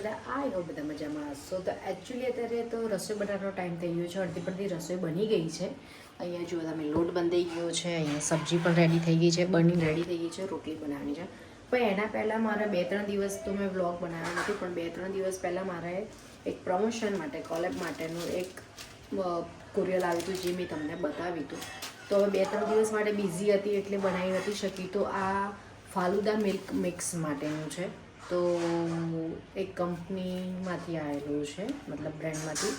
બધા I hope બધા મજામાં હશો. તો એકચ્યુઅલી અત્યારે તો રસોઈ બનાવવાનો ટાઈમ થઈ ગયો છે. અડધી પડધી રસોઈ બની ગઈ છે. અહીંયા જો તમે લોટ બંધાઈ ગયો છે, અહીંયા સબ્જી પણ રેડી થઈ ગઈ છે, બની રેડી થઈ ગઈ છે, રોટલી બનાવવાની છે. પણ એના પહેલાં મારે 2-3 દિવસ તો મેં વ્લોગ બનાવ્યો નથી, પણ 2-3 દિવસ પહેલાં મારે એક પ્રમોશન માટે કોલેબ માટેનું એક કુરિયર આવ્યું હતું, જે મેં તમને બતાવ્યું હતું. તો હવે 2-3 દિવસ માટે બિઝી હતી એટલે બનાવી નથી શકી. તો આ ફાલુદા મિલ્ક મિક્સ માટેનું છે. તો એક કંપનીમાંથી આવેલું છે, મતલબ બ્રાન્ડમાંથી,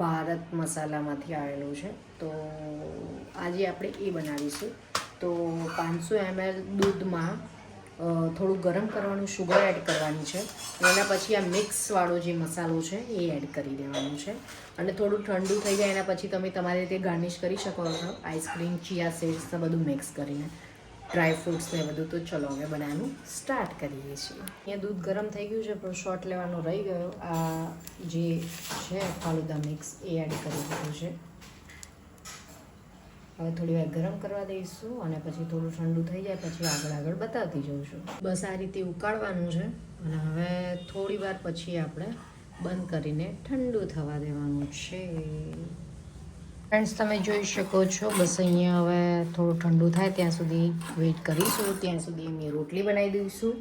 ભારત મસાલામાંથી આવેલું છે. તો આજે આપણે એ બનાવીશું. તો 500 ml દૂધમાં થોડું ગરમ કરવાનું, શુગર એડ કરવાની છે. એના પછી આ મિક્સવાળો જે મસાલો છે એ એડ કરી દેવાનું છે. અને થોડું ઠંડુ થઈ જાય એના પછી તમે તમારી રીતે ગાર્નિશ કરી શકો છો, આઈસ્ક્રીમ, ચિયા સીડ્સ બધું મિક્સ કરીને, ડ્રાય ફ્રૂટ્સ ને બધું. તો ચલો હવે બનાવવાનું સ્ટાર્ટ કરીએ છીએ. અહીંયા દૂધ ગરમ થઈ ગયું છે, પણ શોર્ટ લેવાનો રહી ગયો. આ જે છે ફાલુદા મિક્સ એ એડ કરી દીધું છે. હવે થોડી વાર ગરમ કરવા દઈશું અને પછી થોડું ઠંડુ થઈ જાય પછી આગળ બતાવતી જઉં છું. બસ આ રીતે ઉકાળવાનું છે અને હવે થોડી વાર પછી આપણે બંધ કરીને ઠંડુ થવા દેવાનું છે. ફ્રેન્ડ્સ, તમે જોઈ શકો છો, બસ અહીંયા હવે થોડું ઠંડુ થાય ત્યાં સુધી વેઇટ કરીશું. ત્યાં સુધી અમે રોટલી બનાવી દઈશું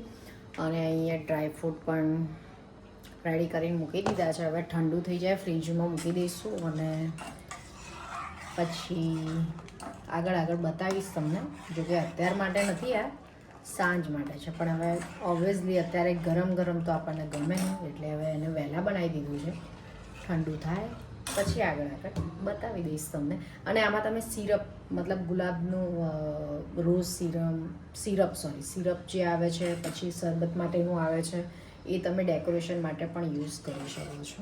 અને અહીંયા ડ્રાય ફ્રૂટ પણ રેડી કરીને મૂકી દીધા છે. હવે ઠંડુ થઈ જાય ફ્રીજમાં મૂકી દઈશું અને પછી આગળ બતાવીશ તમને. જોકે અત્યાર માટે નથી, આ સાંજ માટે છે. પણ હવે ઓબ્વિયસલી અત્યારે ગરમ તો આપણને ગમે નહીં, એટલે હવે એને વહેલા બનાવી દીધું છે. ઠંડુ થાય પછી આગળ બતાવી દઈશ તમને. અને આમાં તમે સિરપ, મતલબ ગુલાબનું રોઝ સિરપ જે આવે છે, પછી શરબત માટેનું આવે છે, એ તમે ડેકોરેશન માટે પણ યુઝ કરી શકો છો,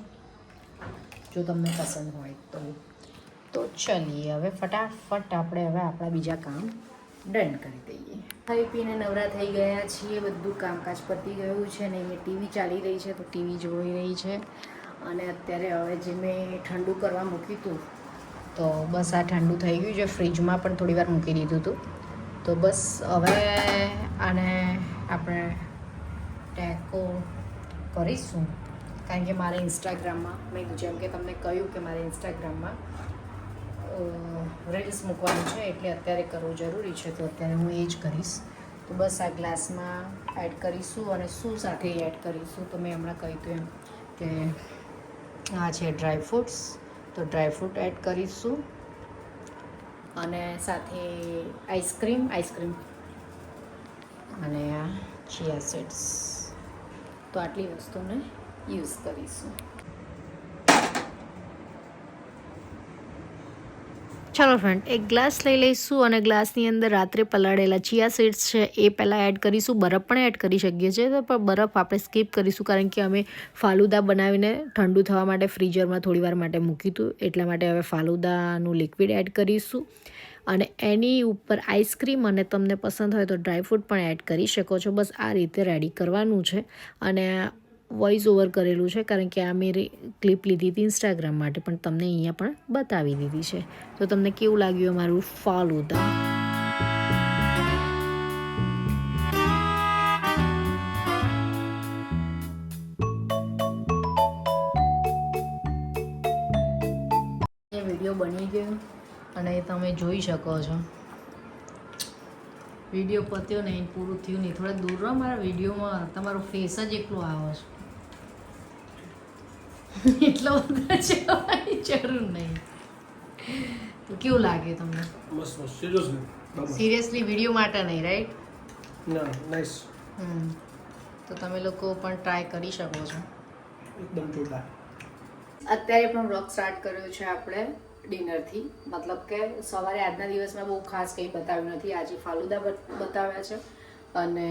જો તમને પસંદ હોય તો ચલીએ હવે ફટાફટ આપણે હવે આપણા બીજા કામ ડન કરી દઈએ. ખાઈ પીને નવરા થઈ ગયા છીએ, બધું કામકાજ પતી ગયું છે અને અહીંયા ટીવી ચાલી રહી છે, તો ટીવી જોઈ રહી છે. અને અત્યારે હવે જે મેં ઠંડુ કરવા મૂક્યું હતું, તો બસ આ ઠંડુ થઈ ગયું છે. ફ્રીજમાં પણ થોડી વાર મૂકી દીધું હતું. તો બસ હવે આને આપણે ટેકો કરીશું, કારણ કે મારે ઇન્સ્ટાગ્રામમાં, મેં જેમ કે તમને કહ્યું કે મારે ઇન્સ્ટાગ્રામમાં રીલ્સ મૂકવાનું છે, એટલે અત્યારે કરવું જરૂરી છે. તો અત્યારે હું એ જ કરીશ. તો બસ આ ગ્લાસમાં એડ કરીશું અને શું સાથે એડ કરીશું, તો મેં હમણાં કહ્યું હતું એમ કે આ છે ડ્રાય ફ્રૂટ્સ, તો ડ્રાય ફ્રૂટ એડ કરીશું અને સાથે આઈસ્ક્રીમ અને આ ચિયા સીડ્સ. તો આટલી વસ્તુને યુઝ કરીશું. ચાલો ફ્રેન્ડ, એક ગ્લાસ લઈ લઈશું અને ગ્લાસની અંદર રાત્રે પલાળેલા ચિયા સીડ્સ છે એ પહેલાં એડ કરીશું. બરફ પણ એડ કરી શકીએ છીએ, તો પણ બરફ આપણે સ્કીપ કરીશું, કારણ કે અમે ફાલુદા બનાવીને ઠંડુ થવા માટે ફ્રીઝરમાં થોડી વાર માટે મૂક્યું હતું, એટલા માટે હવે ફાલુદાનું લિક્વિડ એડ કરીશું. અને એની ઉપર આઈસ્ક્રીમ અને તમને પસંદ હોય તો ડ્રાયફ્રૂટ પણ એડ કરી શકો છો. બસ આ રીતે રેડી કરવાનું છે. અને વોઇસ ઓવર કરેલું છે, કારણ કે આ મેં ક્લિપ લીધી હતી ઇન્સ્ટાગ્રામ માટે, પણ તમને અહીંયા પણ બતાવી દીધી છે. તો તમને કેવું લાગ્યું અમારું ફાલુદા? વિડીયો બની ગયો અને તમે જોઈ શકો છો. વિડીયો પત્યો નહીં, પૂરું થયું નહીં. થોડા દૂર રહો મારા વિડીયોમાં, તમારો ફેસ જ એકલો આવે છે, એટલો બધા જવાની જરૂર નહીં. તો કેવું લાગે તમને? સિરિયસલી વિડીયો માટે નહીં, રાઈટ? નાઈસ. તો તમે લોકો પણ ટ્રાય કરી શકો છો. એકદમ જોરદાર. અત્યારે પણ વ્લોગ સ્ટાર્ટ કર્યો છે આપણે ડિનરથી, મતલબ કે સવારે આજના દિવસમાં બહુ ખાસ કંઈ બતાવ્યું નથી. આજે ફાલુદા બતાવ્યા છે અને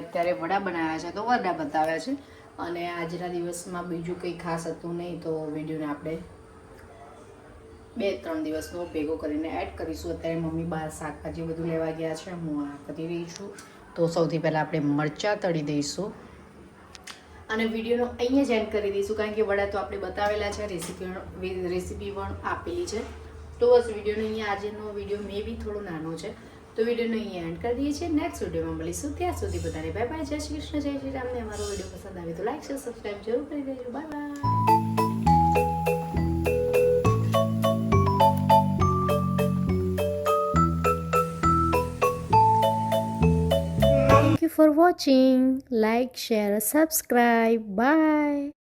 અત્યારે વડા બનાવ્યા છે, તો વડા બતાવ્યા છે. અને આજના દિવસમાં બીજું કંઈ ખાસ હતું નહીં, તો વિડીયોને આપણે 2-3 દિવસનો ભેગો કરીને એડ કરીશું. અત્યારે મમ્મી બહાર શાકભાજી બધું લેવા ગયા છે, હું આ કરી રહી છું. તો સૌથી પહેલાં આપણે મરચાં તળી દઈશું અને વિડીયોનો અહીંયા જ એન્ડ કરી દઈશું, કારણ કે વડા તો આપણે બતાવેલા છે, રેસીપી પણ આપેલી છે. તો બસ વિડીયોનો અહીંયા આજનો વિડીયો મે બી થોડો નાનો છે, તો વિડીયોનો અહીંયા એન્ડ કરી દઈએ છીએ. નેક્સ્ટ વિડીયોમાં મળીશું. ત્યાં સુધી બધાને બાય બાય. જય શ્રી કૃષ્ણ, જય શ્રી રામ. ને અમારો વિડીયો પસંદ આવે તો લાઈક શેર સબસ્ક્રાઈબ જરૂર કરી દેજો. Bye bye. Thank you for watching. Like, share, subscribe. Bye.